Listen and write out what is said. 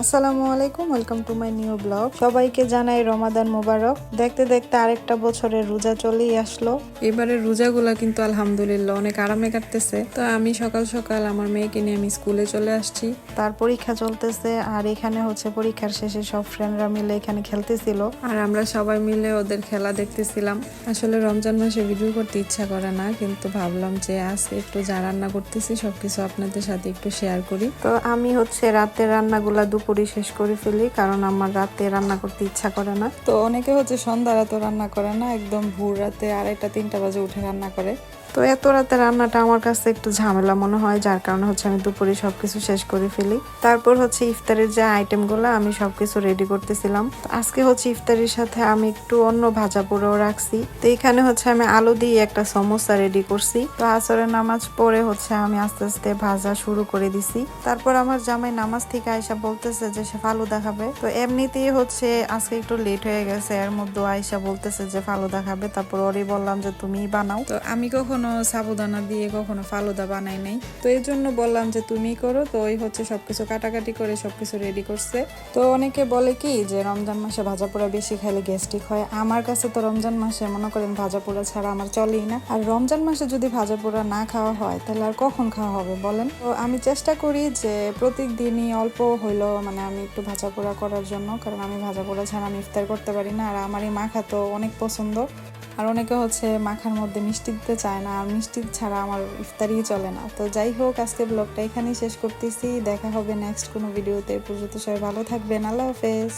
আসসালামু আলাইকুম, welcome to my new blog. সবাইকে জানাই রমাদান মোবারক। দেখতে দেখতে আরেকটা বছরের রোজা চলেই আসলো। এবারে রোজাগুলা কিন্তু আলহামদুলিল্লাহ অনেক আরামে কাটতেছে। তো আমি সকাল সকাল আমার মেয়েকে নিয়ে আমি স্কুলে চলে আসছি। তার পরীক্ষা চলতেছে আর এখানে হচ্ছে পরীক্ষার শেষে সব ফ্রেন্ডরা মিলে এখানে খেলতেছিল আর আমরা সবাই মিলে ওদের খেলা দেখতেছিলাম। আসলে রমজান মাসে ভিডিও করতে ইচ্ছা করে না, কিন্তু ভাবলাম যে আজকে একটু যা রান্না করতেছি সবকিছু আপনাদের সাথে একটু শেয়ার করি। তো আমি হচ্ছে রাতের রান্নাগুলা দুপুরে শেষ করে ফেলি, কারণ আমার রাতে রান্না করতে ইচ্ছা করে না। তো অনেকে হচ্ছে সন্ধ্যা রাতে রান্না করে না, একদম ভোর রাতে 2:30-3টা বাজে উঠে রান্না করে। তো এত রাতে রান্নাটা আমার কাছে একটু ঝামেলা মনে হয়, যার কারণে হচ্ছে আমি দুপুরে সবকিছু শেষ করে ফেলি। তারপর হচ্ছে ইফতারের যে আইটেমগুলো আমি সবকিছু রেডি করতেছিলাম। আজকে হচ্ছে ইফতারের সাথে আমি একটু অন্য ভাজা পুরো রাখছি। তো এখানে হচ্ছে আমি আলু দিয়ে একটা সমোসা রেডি করছি। তো আসরের নামাজ পড়ে হচ্ছে আমি আস্তে আস্তে ভাজা শুরু করে দিছি। তারপর আমার জামাই নামাজ থেকে আয়সা বলতেছে যে সে ফালুদা খাবে। তো এমনিতেই হচ্ছে আজকে একটু লেট হয়ে গেছে, এর মধ্যে আয়সা বলতেছে যে ফালুদা খাবে। তারপর ওরই বললাম যে তুমিই বানাও। তো আমি কখনো সাবুদানা দিয়ে কখনো ফালুদা বানাই নাই, তো এই জন্য বললাম যে তুমি করো। তো ওই হচ্ছে সবকিছু কাটাকাটি করে সবকিছু রেডি করছে। তো অনেকে বলে কি যে রমজান মাসে ভাজা পোড়া বেশি খাইলে গ্যাস্ট্রিক হয়। আমার কাছে তো রমজান মাসে মনে করেন ভাজা পোড়া ছাড়া আমার চলেই না। আর রমজান মাসে যদি ভাজা পোড়া না খাওয়া হয় তাহলে আর কখন খাওয়া হবে বলেন। তো আমি চেষ্টা করি যে প্রত্যেক দিনই অল্প হইলো মানে আমি একটু ভাজা পোড়া করার জন্য, কারণ আমি ভাজা পোড়া ছাড়া আমি ইফতার করতে পারি না। আর আমার এই মাখা তো অনেক পছন্দ। আর অনেকে হচ্ছে মাখার মধ্যে মিষ্টি দিতে চায় না, আর মিষ্টি ছাড়া আমার ইফতারই চলে না। তো যাই হোক, আজকে ব্লগটা এখানেই শেষ করতেছি। দেখা হবে নেক্সট কোনো ভিডিওতে। পর্যন্ত সবাই ভালো থাকবেন। আল্লাহ হাফেজ।